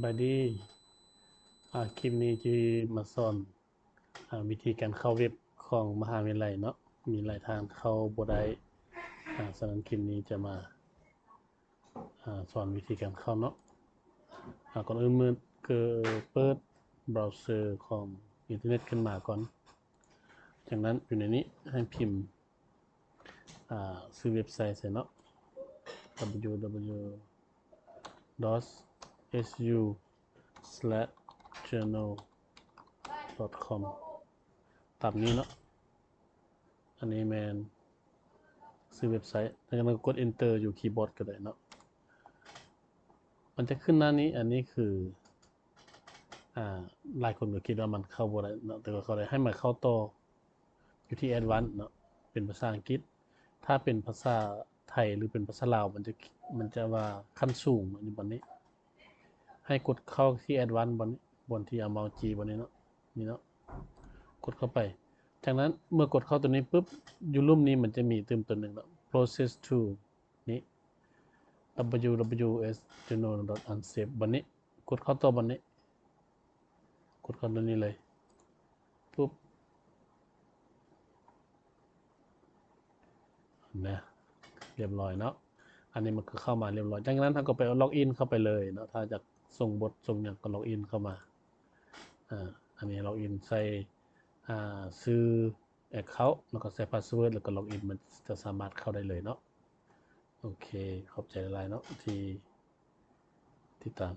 บายดีคลิปนี้จะมาสอนวิธีการเข้าเว็บของมหาวิทยาลัยเนาะมีหลายทางเข้าบ่ได้ฉะนั้นคลิปนี้จะมาสอนวิธีการเข้าเนาะก่อนอื่นเปิดเบราว์เซอร์ของอินเทอร์เน็ตขึ้นมาก่อนจากนั้นอยู่ในนี้ให้พิมพ์ซื้อเว็บไซต์ใส่เนาะ www.su/journal.com ตามนี้เนาะอันนี้แมนซื้อเว็บไซต์แล้วก็กด enter อยู่คีย์บอร์ดก็ได้เนาะมันจะขึ้นหน้านี้อันนี้คือหลายคนก็คิดว่ามันเข้าบ่ได้เนาะแต่ก็เขาได้ให้มาเข้าต่ออยู่ที่ advanced เนาะเป็นภาษาอังกฤษถ้าเป็นภาษาไทยหรือเป็นภาษาลาวมันจะว่าขั้นสูงอันนี้บนนี้ให้กดเข้าที่ advanced บนที่เอาเมาส์จี้บนนี้เนาะนี่เนาะกดเข้าไปจากนั้นเมื่อกดเข้าตัวนี้ปุ๊บอยู่รูปนี้มันจะมีตัวนึงเนาะ process to นี้ www.journal.unsafe บนนี้กดเข้าตัวบนนี้กดเข้าตัวนี้เลยปุ๊บนะเรียบร้อยเนาะอันนี้มันก็เข้ามาเรียบร้อยจากนั้นท่านก็ไปล็อกอินเข้าไปเลยเนาะถ้าจะส่งบทส่งอย่างก็ล็อกอินเข้ามาอันนี้ล็อกอินใส่ซื้อaccount แล้วก็ใส่พาสเวิร์ดแล้วก็ล็อกอินมันจะสามารถเข้าได้เลยเนาะโอเคขอบใจหลายๆเนาะที่ติดตาม